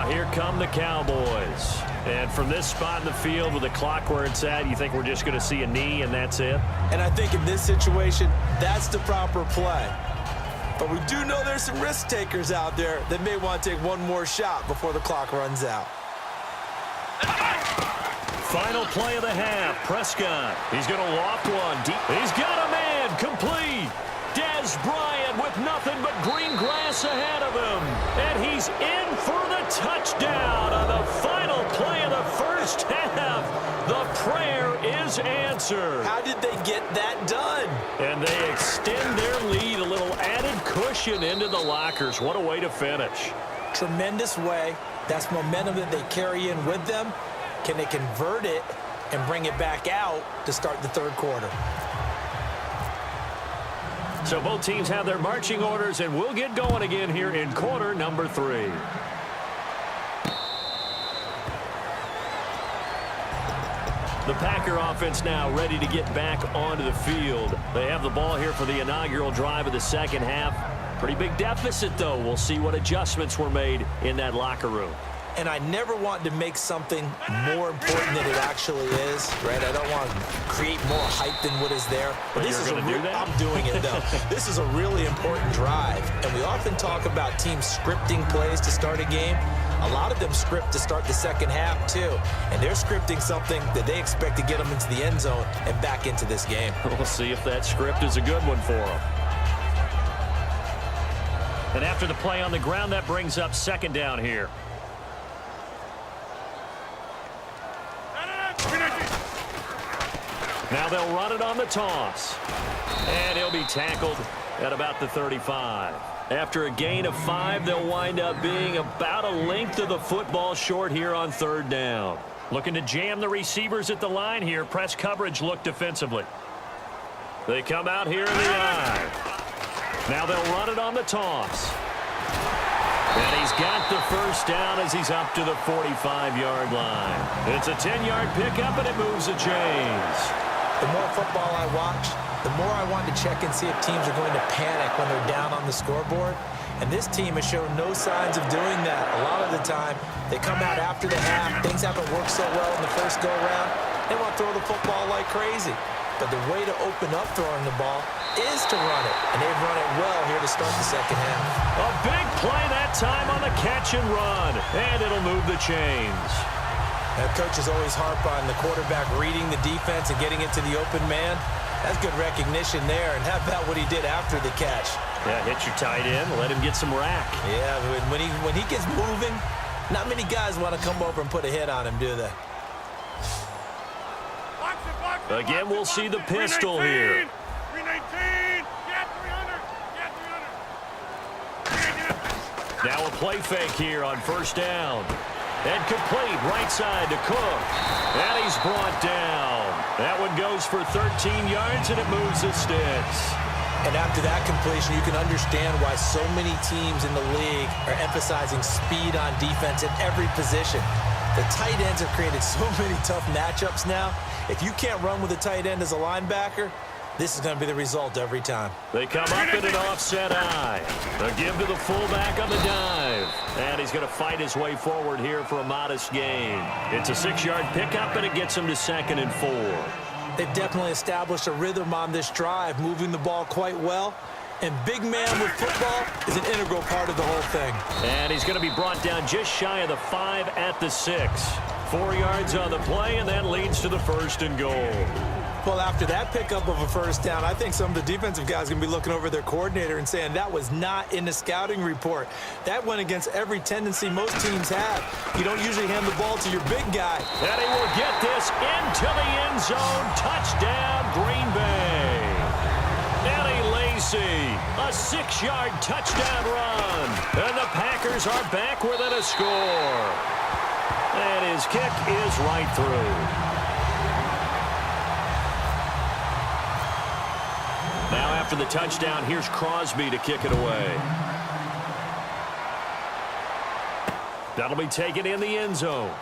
Here come the Cowboys. And from this spot in the field with the clock where it's at, you think we're just going to see a knee and that's it? And I think in this situation, that's the proper play. But we do know there's some risk takers out there that may want to take one more shot before the clock runs out. Final play of the half. Prescott. He's going to loft one deep. He's got a man complete. Dez Bryant with nothing but green grass ahead of him. And he's in for the touchdown on the final play of the first half. The prayer is answered. How did they get that done? And they extend their lead, a little added cushion into the lockers. What a way to finish. Tremendous way. That's momentum that they carry in with them. Can they convert it and bring it back out to start the third quarter? So both teams have their marching orders, and we'll get going again here in quarter number 3. The Packer offense now ready to get back onto the field. They have the ball here for the inaugural drive of the second half. Pretty big deficit, though. We'll see what adjustments were made in that locker room. And I never want to make something more important than it actually is, right? I don't want to create more hype than what is there. But this is going to do that? I'm doing it, though. This is a really important drive. And we often talk about teams scripting plays to start a game. A lot of them script to start the second half, too. And they're scripting something that they expect to get them into the end zone and back into this game. We'll see if that script is a good one for them. And after the play on the ground, that brings up second down here. Now they'll run it on the toss. And he'll be tackled at about the 35. After a gain of 5, they'll wind up being about a length of the football short here on third down. Looking to jam the receivers at the line here. Press coverage look defensively. They come out here in the eye. Now they'll run it on the toss. And he's got the first down as he's up to the 45-yard line. It's a 10-yard pickup, and it moves the chains. The more football I watch, the more I want to check and see if teams are going to panic when they're down on the scoreboard. And this team has shown no signs of doing that. A lot of the time, they come out after the half. Things haven't worked so well in the first go-around. They want to throw the football like crazy. But the way to open up throwing the ball is to run it. And they've run it well here to start the second half. A big play that time on the catch and run. And it'll move the chains. Now, coaches always harp on the quarterback reading the defense and getting it to the open man. That's good recognition there. And how about what he did after the catch? Yeah, hit your tight end, let him get some rack. Yeah, when he gets moving, not many guys want to come over and put a hit on him, do they? Again, we'll see the pistol here. 319. Yeah, 300. Now a play fake here on first down. And complete, right side to Cook. And he's brought down. That one goes for 13 yards, and it moves the sticks. And after that completion, you can understand why so many teams in the league are emphasizing speed on defense at every position. The tight ends have created so many tough matchups now. If you can't run with a tight end as a linebacker, this is going to be the result every time. They come up in an offset eye. A give to the fullback on the dive. And he's going to fight his way forward here for a modest gain. It's a 6-yard pickup, and it gets him to second and 4. They've definitely established a rhythm on this drive, moving the ball quite well. And big man with football is an integral part of the whole thing. And he's going to be brought down just shy of the 5 at the 6. 4 yards on the play, and that leads to the first and goal. Well, after that pickup of a first down, I think some of the defensive guys are going to be looking over their coordinator and saying that was not in the scouting report. That went against every tendency most teams have. You don't usually hand the ball to your big guy. And he will get this into the end zone. Touchdown, Green Bay. Eddie Lacy, a 6-yard touchdown run. And the Packers are back within a score. And his kick is right through. Now after the touchdown, here's Crosby to kick it away. That'll be taken in the end zone.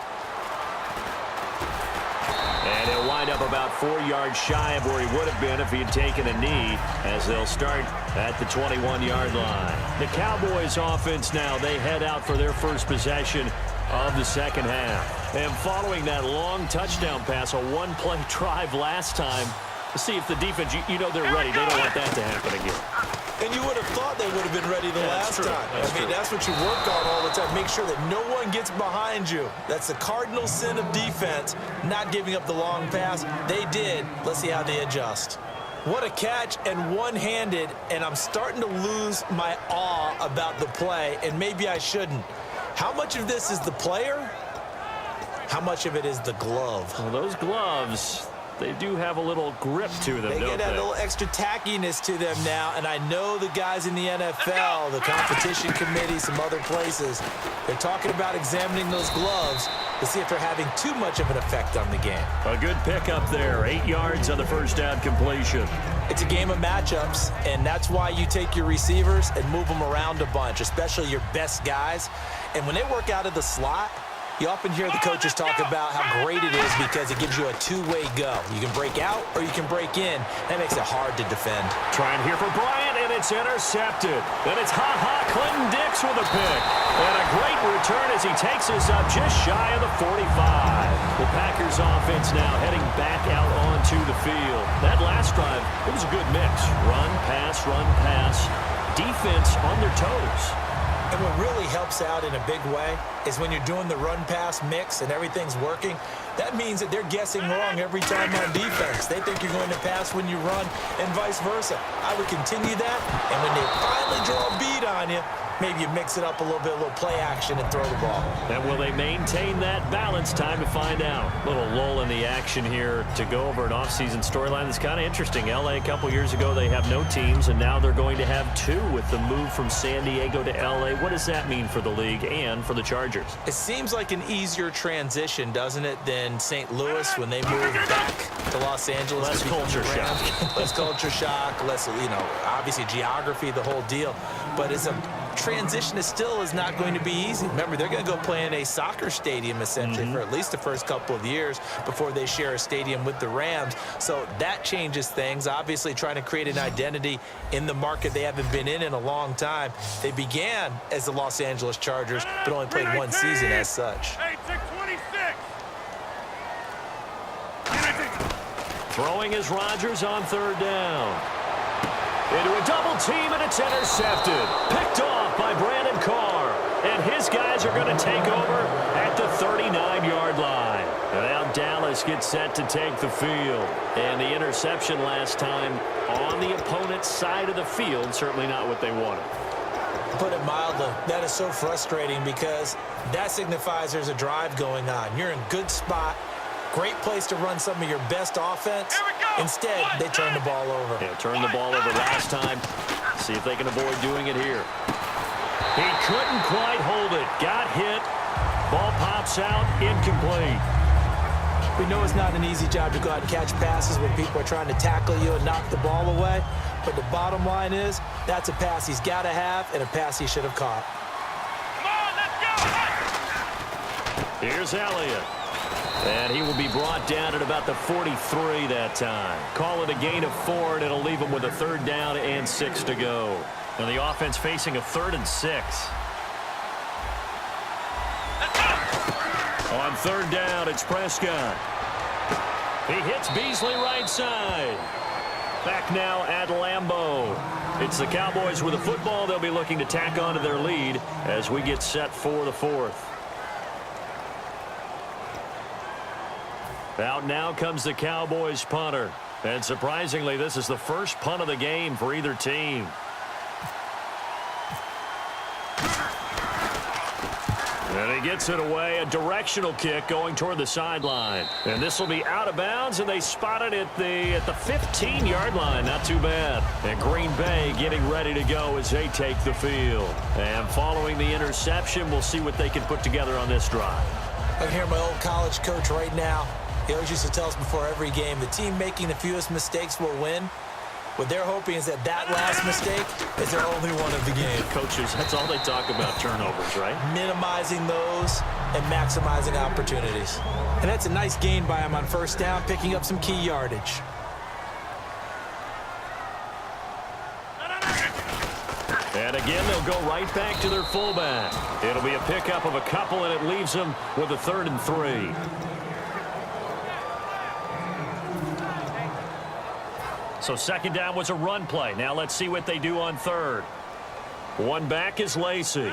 And he'll wind up about 4 yards shy of where he would have been if he had taken a knee, as they'll start at the 21-yard line. The Cowboys offense now, they head out for their first possession of the second half. And following that long touchdown pass, a one-play drive last time, to see if the defense, you know they're ready. They don't want that to happen again. And you would have thought they would have been ready the last time. That's what you work on all the time. Make sure that no one gets behind you. That's the cardinal sin of defense, not giving up the long pass. They did. Let's see how they adjust. What a catch, and one-handed, and I'm starting to lose my awe about the play, and maybe I shouldn't. How much of this is the player? How much of it is the glove? Well, those gloves, they do have a little grip to them, They don't get that they? little extra tackiness to them now, and I know the guys in the NFL, the competition committee, some other places, they're talking about examining those gloves to see if they're having too much of an effect on the game. A good pickup there, 8 yards on the first down completion. It's a game of matchups, and that's why you take your receivers and move them around a bunch, especially your best guys. And when they work out of the slot, you often hear the coaches talk about how great it is because it gives you a two-way go. You can break out or you can break in. That makes it hard to defend. Trying here for Bryant, and it's intercepted. Then it's Clinton Dix with a pick. And a great return as he takes us up just shy of the 45. The Packers offense now heading back out onto the field. That last drive, it was a good mix. Run, pass, defense on their toes. And what really helps out in a big way is when you're doing the run-pass mix and everything's working, that means that they're guessing wrong every time on defense. They think you're going to pass when you run and vice versa. I would continue that, and when they finally draw a beat on you, maybe you mix it up a little bit, a little play action, and throw the ball. And will they maintain that balance? Time to find out. Little lull in the action here to go over an offseason storyline that's kind of interesting. L.A. a couple years ago, they have no teams, and now they're going to have two with the move from San Diego to L.A. What does that mean for the league and for the Chargers? It seems like an easier transition, doesn't it, than St. Louis when they moved back to Los Angeles. Less culture shock. Less culture shock, less, obviously geography, the whole deal. But it's a transition is not going to be easy. Remember, they're going to go play in a soccer stadium, essentially, for at least the first couple of years before they share a stadium with the Rams. So that changes things. Obviously, trying to create an identity in the market they haven't been in a long time. They began as the Los Angeles Chargers, but only played one season as such. Hey, 626. Throwing is Rodgers on third down. Into a double team, and it's intercepted. Picked off by Brandon Carr. And his guys are going to take over at the 39-yard line. Now Dallas gets set to take the field. And the interception last time on the opponent's side of the field, certainly not what they wanted. Put it mildly, that is so frustrating because that signifies there's a drive going on. You're in good spot. Great place to run some of your best offense. Instead, they turn the ball over. Yeah, turned the ball over last time. See if they can avoid doing it here. He couldn't quite hold it. Got hit. Ball pops out. Incomplete. We know it's not an easy job to go out and catch passes when people are trying to tackle you and knock the ball away. But the bottom line is, that's a pass he's got to have and a pass he should have caught. Come on, let's go. Here's Elliott. And he will be brought down at about the 43 that time. Call it a gain of 4, and it'll leave him with a third down and 6 to go. And the offense facing a 3rd and 6. On third down, it's Prescott. He hits Beasley right side. Back now at Lambeau. It's the Cowboys with the football. They'll be looking to tack on to their lead as we get set for the 4th. Out now comes the Cowboys punter. And surprisingly, this is the first punt of the game for either team. And he gets it away, a directional kick going toward the sideline. And this will be out of bounds, and they spot it at the 15-yard line. Not too bad. And Green Bay getting ready to go as they take the field. And following the interception, we'll see what they can put together on this drive. I can hear my old college coach right now. He always used to tell us before every game, the team making the fewest mistakes will win. What they're hoping is that last mistake is their only one of the game. Coaches, that's all they talk about, turnovers, right? Minimizing those and maximizing opportunities. And that's a nice gain by him on first down, picking up some key yardage. And again, they'll go right back to their fullback. It'll be a pickup of a couple, and it leaves them with a 3rd and 3. So second down was a run play. Now let's see what they do on 3rd. One back is Lacey.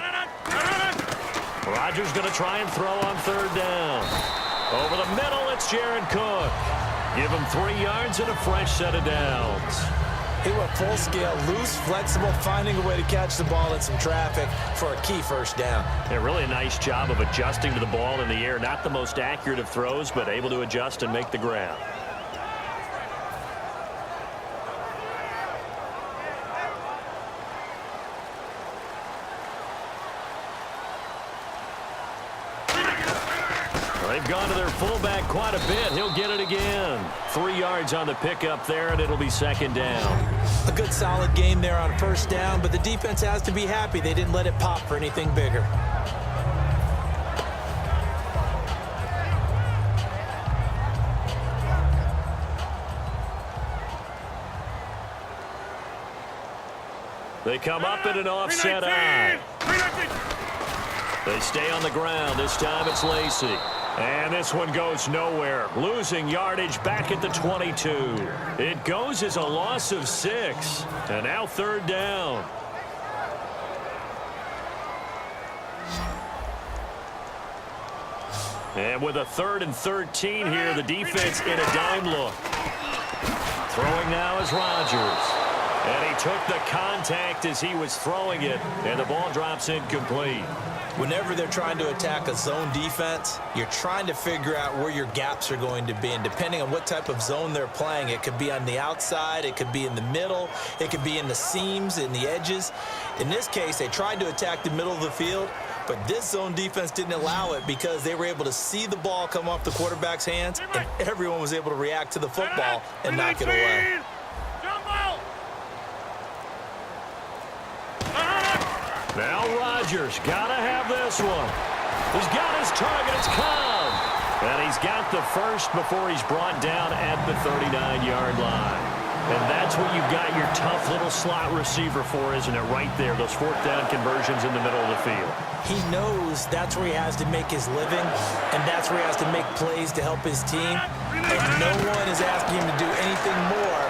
Rodgers going to try and throw on 3rd down. Over the middle, it's Jared Cook. Give him 3 yards and a fresh set of downs. He went full scale, loose, flexible, finding a way to catch the ball in some traffic for a key first down. Yeah, really a nice job of adjusting to the ball in the air. Not the most accurate of throws, but able to adjust and make the grab. They've gone to their fullback quite a bit. He'll get it again. 3 yards on the pickup there, and it'll be second down. A good solid game there on first down, but the defense has to be happy they didn't let it pop for anything bigger. They come up in an offset eye. They stay on the ground. This time it's Lacey. And this one goes nowhere. Losing yardage back at the 22. It goes as a loss of 6. And now 3rd down. And with a 3rd and 13 here, the defense in a dime look. Throwing now is Rodgers. And he took the contact as he was throwing it. And the ball drops incomplete. Whenever they're trying to attack a zone defense, you're trying to figure out where your gaps are going to be. And depending on what type of zone they're playing, it could be on the outside, it could be in the middle, it could be in the seams, in the edges. In this case, they tried to attack the middle of the field, but this zone defense didn't allow it because they were able to see the ball come off the quarterback's hands, and everyone was able to react to the football and knock it away. Now Rodgers got to have this one. He's got his target. It's Cobb. And he's got the first before he's brought down at the 39-yard line. And that's what you've got your tough little slot receiver for, isn't it? Right there, those 4th down conversions in the middle of the field. He knows that's where he has to make his living, and that's where he has to make plays to help his team. And no one is asking him to do anything more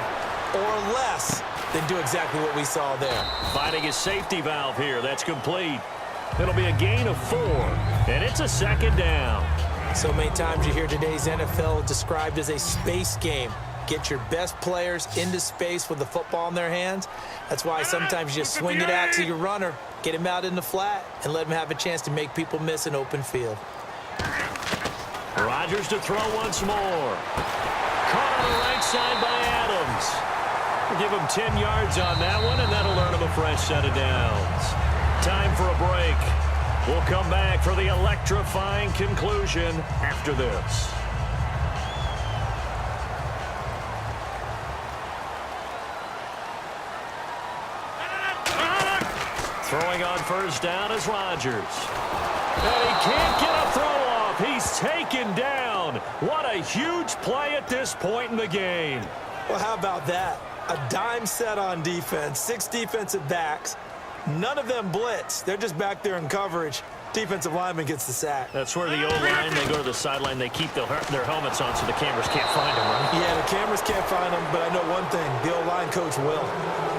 or less than do exactly what we saw there. Finding his safety valve here. That's complete. It'll be a gain of 4, and it's a 2nd down. So many times you hear today's NFL described as a space game. Get your best players into space with the football in their hands. That's why sometimes you just swing it out to your runner, get him out in the flat, and let him have a chance to make people miss an open field. Rodgers to throw once more. Caught on the right side by Adams. We'll give him 10 yards on that one, and that'll earn him a fresh set of downs. Time for a break. We'll come back for the electrifying conclusion after this. Throwing on first down is Rodgers. And he can't get a throw off. He's taken down. What a huge play at this point in the game. Well, how about that? A dime set on defense, 6 defensive backs. None of them blitz. They're just back there in coverage. Defensive lineman gets the sack. That's where the O-line, they go to the sideline, they keep their helmets on so the cameras can't find them, right? Yeah, the cameras can't find them, but I know one thing. The O-line coach will.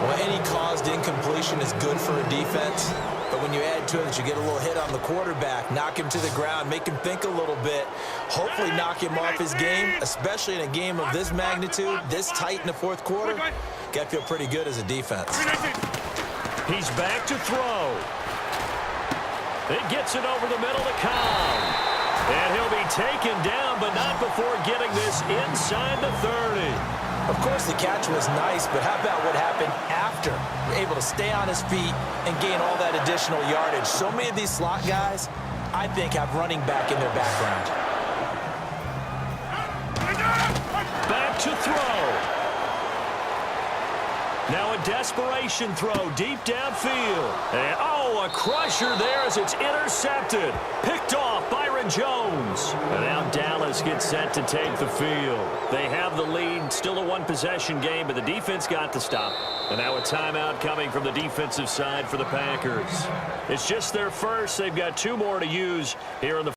Well, any caused incompletion is good for a defense, but when you add to it that you get a little hit on the quarterback, knock him to the ground, make him think a little bit, hopefully knock him off his game, especially in a game of this magnitude, this tight in the 4th quarter, got to feel pretty good as a defense. He's back to throw. It gets it over the middle to Cobb. And he'll be taken down, but not before getting this inside the 30. Of course, the catch was nice, but how about what happened after? Able to stay on his feet and gain all that additional yardage. So many of these slot guys, I think, have running back in their background. Back to throw. Now a desperation throw deep downfield. And, oh, a crusher there as it's intercepted. Picked off Byron Jones. And now Dallas gets set to take the field. They have the lead. Still a one-possession game, but the defense got the stop. And now a timeout coming from the defensive side for the Packers. It's just their first. They've got 2 more to use here in the